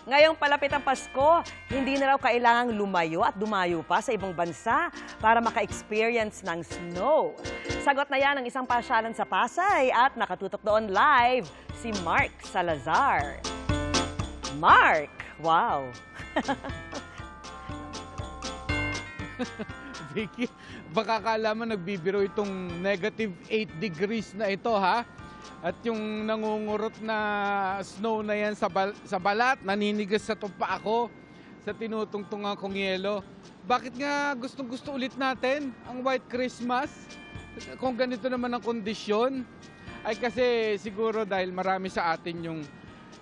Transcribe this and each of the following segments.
Ngayong palapit ang Pasko, hindi na raw kailangang lumayo at dumayo pa sa ibang bansa para maka-experience ng snow. Sagot na yan ng isang pasyalan sa Pasay at nakatutok doon live si Mark Salazar. Mark! Wow! Vicky, baka akala mo nagbibiro itong negative 8 degrees na ito, ha? At yung nangungurot na snow na yan sa balat, naninigas sa tupa ako sa tinutungtungan kong yelo. Bakit nga gustong-gusto ulit natin ang White Christmas? Kung ganito naman ang kondisyon, ay kasi siguro dahil marami sa atin yung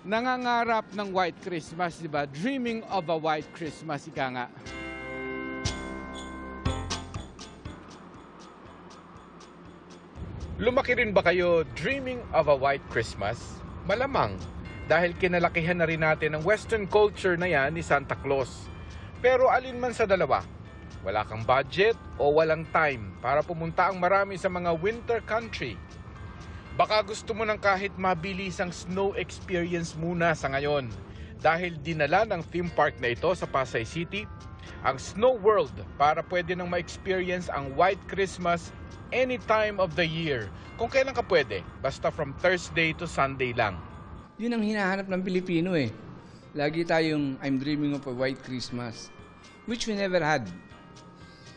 nangangarap ng White Christmas, di ba? Dreaming of a White Christmas, ika nga. Lumaki rin ba kayo dreaming of a white Christmas? Malamang, dahil kinalakihan na rin natin ang Western culture na yan ni Santa Claus. Pero alin man sa dalawa, wala kang budget o walang time para pumunta ang marami sa mga winter country. Baka gusto mo ng kahit mabilis ang snow experience muna sa ngayon. Dahil dinala ng theme park na ito sa Pasay City, ang Snow World para pwede nang ma-experience ang White Christmas any time of the year. Kung kailan ka pwede, basta from Thursday to Sunday lang. Yun ang hinahanap ng Pilipino eh. Lagi tayong I'm dreaming of a white Christmas, which we never had.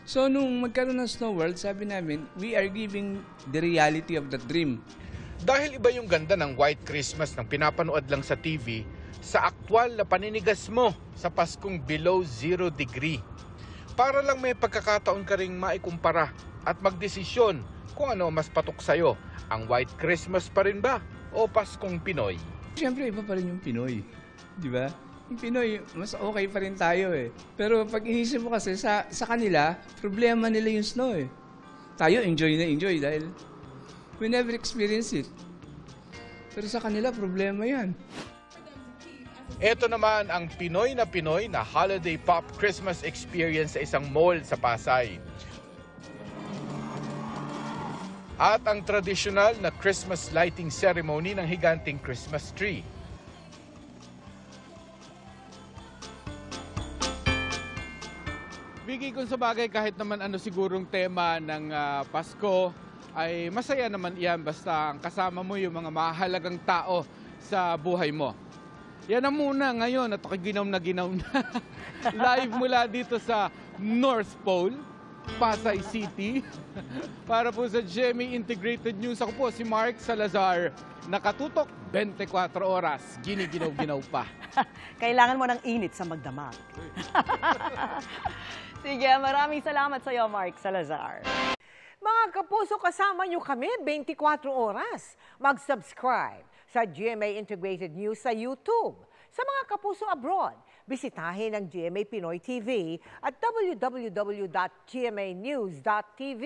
So nung magkaroon ng Snow World, sabi namin, we are giving the reality of that dream. Dahil iba yung ganda ng White Christmas ng pinapanood lang sa TV, sa aktwal na paninigas mo sa Paskong below 0 degree. Para lang may pagkakataon ka ring maikumpara at magdesisyon kung ano mas patok sa'yo, ang White Christmas pa rin ba o Paskong Pinoy? Siyempre, iba pa rin yung Pinoy. Di ba? Yung Pinoy, mas okay pa rin tayo eh. Pero pag inisip mo kasi, sa kanila, problema nila yung snow eh. Tayo, enjoy na enjoy dahil we never experience it. Pero sa kanila, problema yan. Ito naman ang Pinoy na Holiday Pop Christmas experience sa isang mall sa Pasay. At ang tradisyonal na Christmas lighting ceremony ng higanting Christmas tree. Vicky, kung sa bagay kahit naman ano sigurong tema ng Pasko, ay masaya naman iyan basta ang kasama mo yung mga mahalagang tao sa buhay mo. Yan na muna ngayon at ako ginaw na live mula dito sa North Pole, Pasay City. Para po sa GMA Integrated News, ako po si Mark Salazar. Nakatutok 24 oras, giniginaw-ginaw pa. Kailangan mo ng init sa magdamag. Sige, maraming salamat sa iyo, Mark Salazar. Mga kapuso, kasama nyo kami 24 oras. Mag-subscribe sa GMA Integrated News sa YouTube. Sa mga kapuso abroad, bisitahin ang GMA Pinoy TV at www.gmanews.tv.